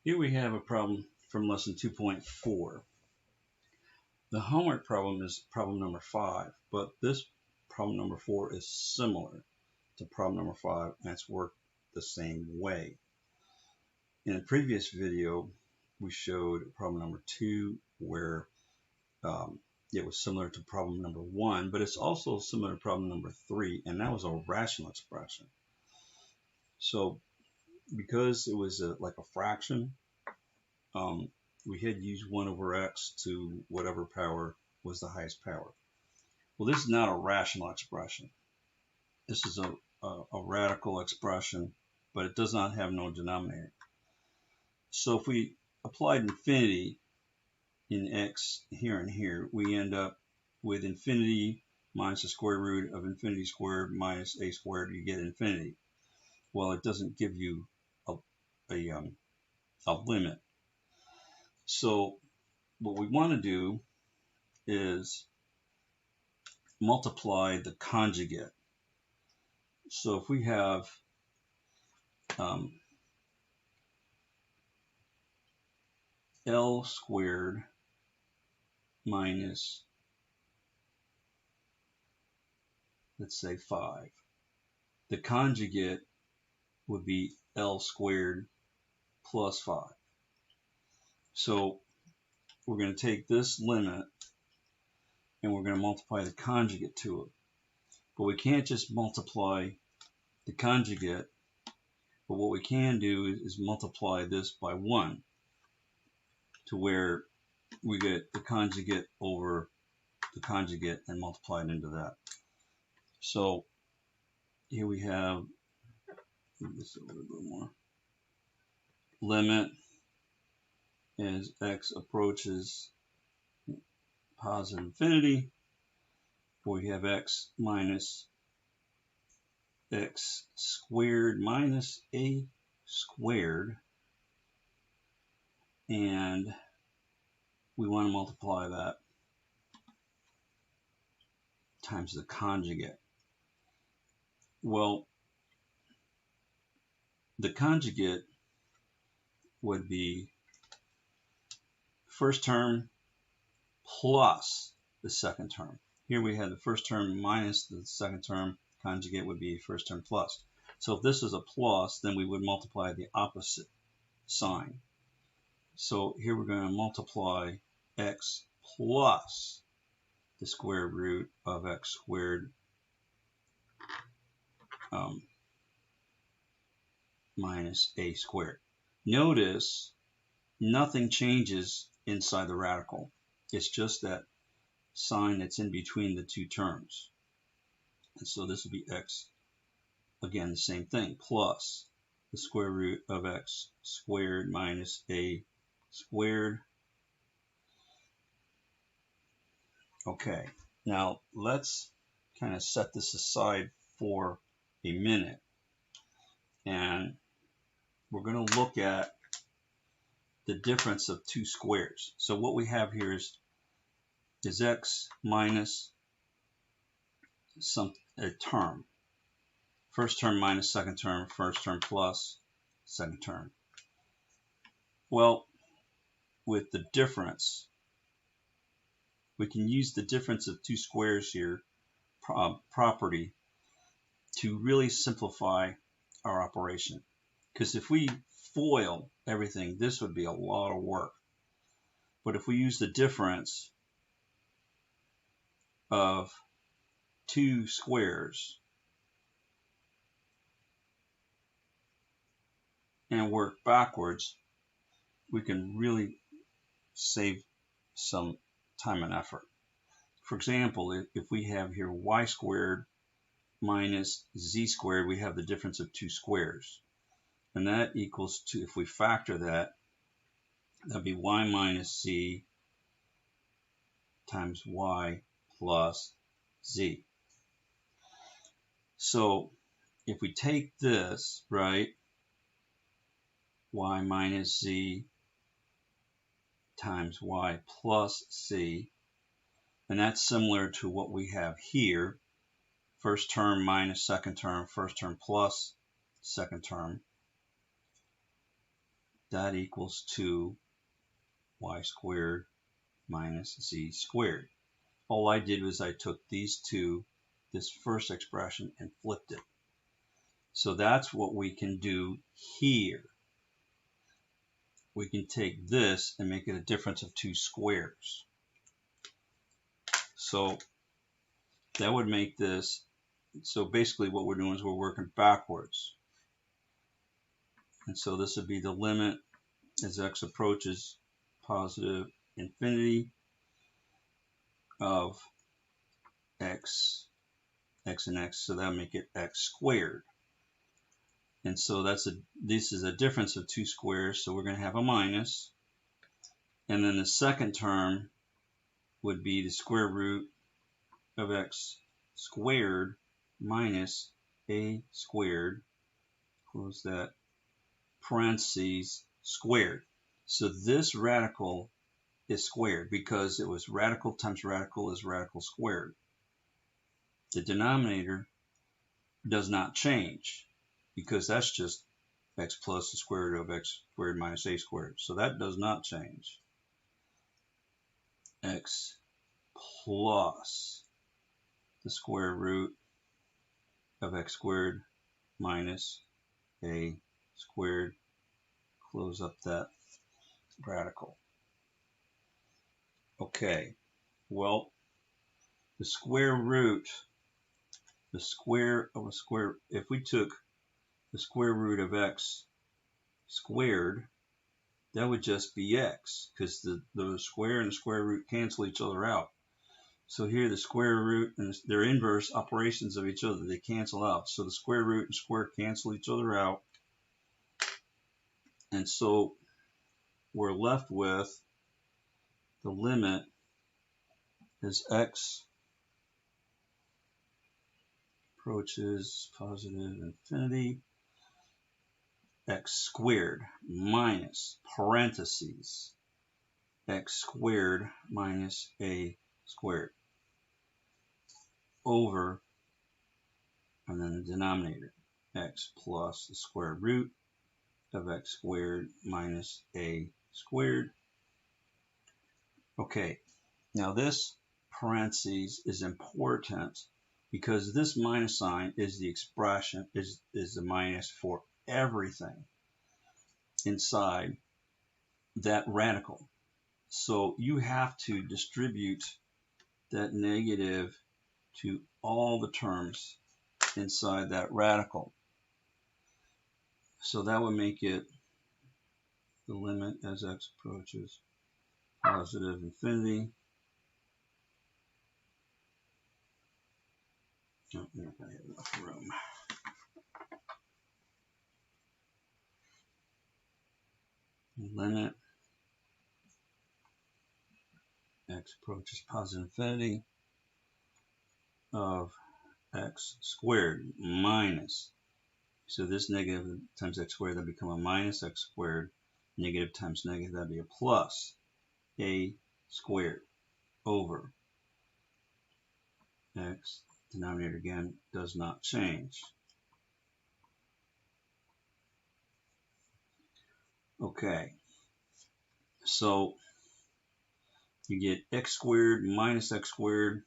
Here we have a problem from lesson 2.4. The homework problem is problem number 5, but this problem number 4 is similar to problem number 5 and it's worked the same way. In a previous video, we showed problem number 2 where it was similar to problem number 1, but it's also similar to problem number 3, and that was a rational expression. So because it was like a fraction, we had used 1 over x to whatever power was the highest power. Well, this is not a rational expression. This is a radical expression, but it does not have no denominator. So if we applied infinity in x here and here, we end up with infinity minus the square root of infinity squared minus a squared. You get infinity. Well, it doesn't give you a limit. So what we want to do is multiply the conjugate. So if we have L squared minus, let's say 5, the conjugate would be L squared plus 5. So we're going to take this limit and we're going to multiply the conjugate to it. But we can't just multiply the conjugate, but what we can do is multiply this by 1 to where we get the conjugate over the conjugate and multiply it into that. So here we have this a little bit more. Limit as x approaches positive infinity, we have x minus x squared minus a squared, and we want to multiply that times the conjugate. Well, the conjugate would be first term plus the second term. Here we have the first term minus the second term. Conjugate would be first term plus. So if this is a plus, then we would multiply the opposite sign. So here we're going to multiply x plus the square root of x squared minus a squared. Notice nothing changes inside the radical. It's just that sign that's in between the two terms. And so this would be x, again, the same thing, plus the square root of x squared minus a squared. Okay, now let's kind of set this aside for a minute. And we're going to look at the difference of two squares. So what we have here is x minus a term. First term minus second term, first term plus second term. Well, with the difference, we can use the difference of two squares here property to really simplify our operation. Because if we FOIL everything, this would be a lot of work. But if we use the difference of two squares and work backwards, we can really save some time and effort. For example, if we have here y squared minus z squared, we have the difference of two squares. And that equals to, if we factor that, that'd be y minus z times y plus z. So if we take this, right, y minus z times y plus c, and that's similar to what we have here, first term minus second term, first term plus second term. that equals 2 y squared minus z squared. All I did was I took these two, this first expression, and flipped it. So that's what we can do here. We can take this and make it a difference of 2 squares. So that would make this, so basically what we're doing is we're working backwards. And so this would be the limit as x approaches positive infinity of x and x, so that'll make it x squared. And so this is a difference of 2 squares, so we're going to have a minus. And then the second term would be the square root of x squared minus a squared, close that, parentheses, squared. So this radical is squared because it was radical times radical is radical squared. The denominator does not change because that's just x plus the square root of x squared minus a squared. So that does not change. X plus the square root of x squared minus a squared, close up that radical. Okay, well, the square root, the square of a square, if we took the square root of x squared, that would just be x, because the square and the square root cancel each other out. So here the square root and they're inverse operations of each other. They cancel out. So the square root and square cancel each other out. And so we're left with the limit as x approaches positive infinity, x squared minus parentheses x squared minus a squared over, and then the denominator, x plus the square root of x squared minus a squared. Okay, now this parentheses is important because this minus sign is the expression, is the minus for everything inside that radical. So you have to distribute that negative to all the terms inside that radical. So that would make it the limit as x approaches positive infinity. Oh, I'm not going to have enough room. Limit x approaches positive infinity of x squared minus, so this negative times x squared, that become a minus x squared, negative times negative, that'd be a plus a squared over x, denominator again does not change. Okay, so you get x squared minus x squared,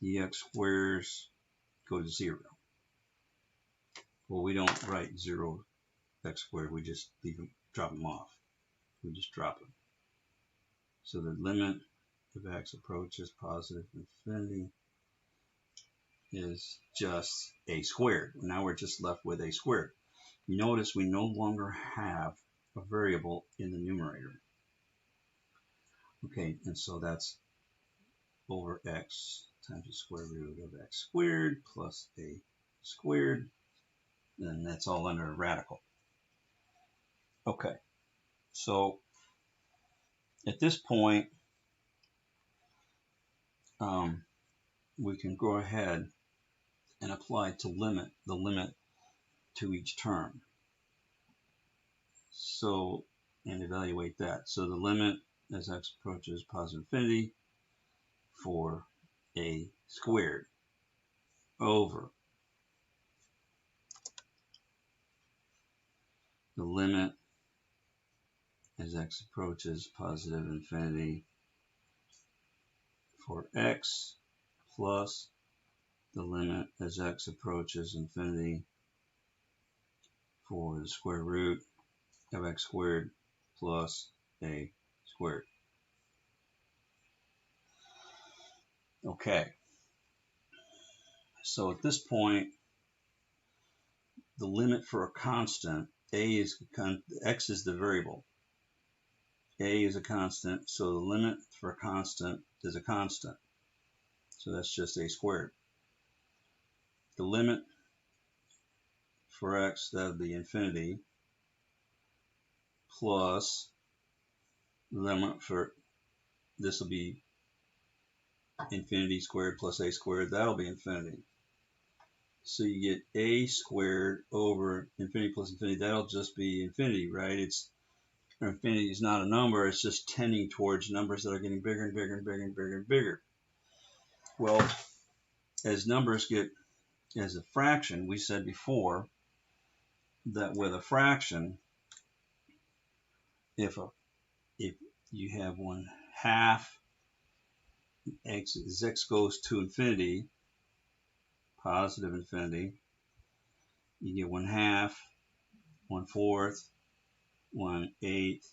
the x squares go to 0. Well, we don't write 0 x squared, we just leave them, drop them off. We just drop them. So the limit of x approaches positive infinity is just a squared. Now we're just left with a squared. Notice we no longer have a variable in the numerator. Okay, and so that's over x times the square root of x squared plus a squared, and that's all under a radical. Okay, so at this point, we can go ahead and apply the limit to each term. So, and evaluate that. So the limit as x approaches positive infinity for a squared over the limit as x approaches positive infinity for x plus the limit as x approaches infinity for the square root of x squared plus a squared. Okay, so at this point, the limit for a constant, x is the variable, a is a constant, so the limit for a constant is a constant, so that's just a squared. The limit for x, that would be infinity, plus the limit for, this will be infinity squared plus a squared, that'll be infinity. So you get a squared over infinity plus infinity, that'll just be infinity, right? Infinity is not a number, it's just tending towards numbers that are getting bigger and bigger and bigger and bigger and bigger. Well, as numbers get, as a fraction, we said before that with a fraction, if you have 1/2 x, as x goes to infinity, positive infinity, you get 1/2, 1/4, 1/8.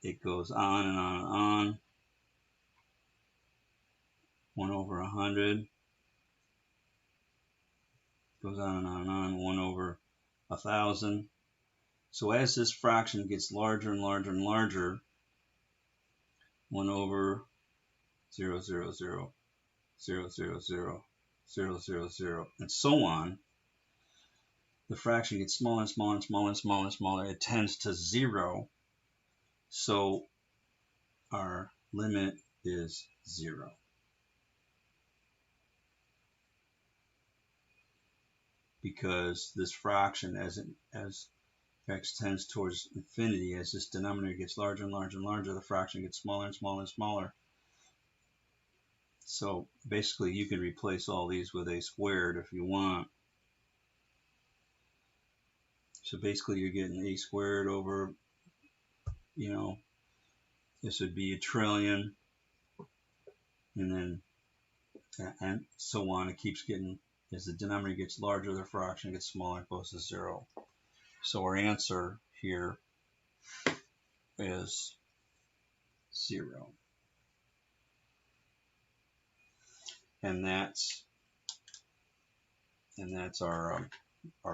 It goes on and on and on. 1/100 goes on and on and on. 1/1000. So as this fraction gets larger and larger and larger, 1/000000000, and so on, the fraction gets smaller and smaller and smaller and smaller and smaller. It tends to 0. So our limit is 0. Because this fraction, as x tends towards infinity, as this denominator gets larger and larger and larger, the fraction gets smaller and smaller and smaller. So basically you can replace all these with a squared if you want. So basically you're getting a squared over, this would be 1 trillion, and then and so on. It keeps getting, as the denominator gets larger, the fraction gets smaller, it goes to 0. So our answer here is 0. And that's our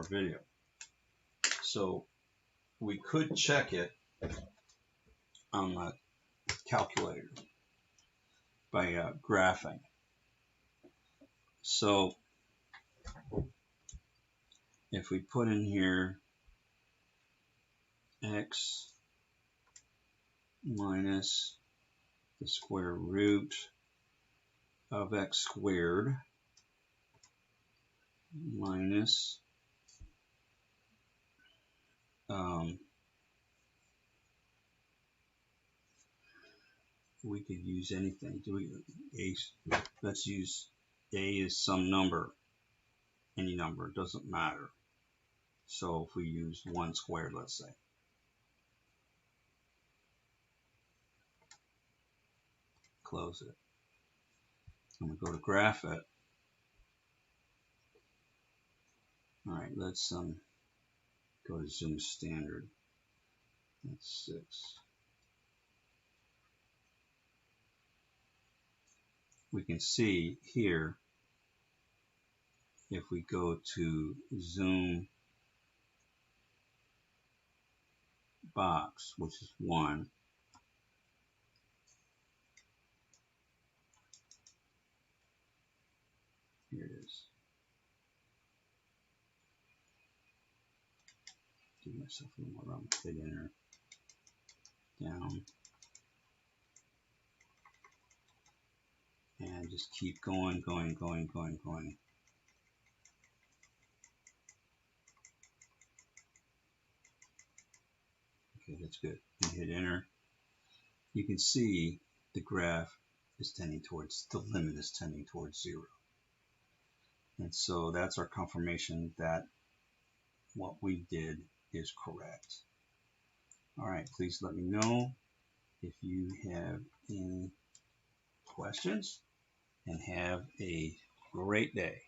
video. So we could check it on the calculator by graphing. So if we put in here x minus the square root of x squared minus we could use anything. Let's use a as some number, any number, it doesn't matter. So if we use 1 squared, let's say, close it. I'm going to go to graph it. All right, let's go to zoom standard. That's 6. We can see here, if we go to zoom box, which is 1, here it is. Give myself a little more room, hit enter, down, and just keep going. Okay, that's good. And hit enter. You can see the graph is tending towards, the limit is tending towards 0. And so that's our confirmation that what we did is correct. All right, please let me know if you have any questions, and have a great day.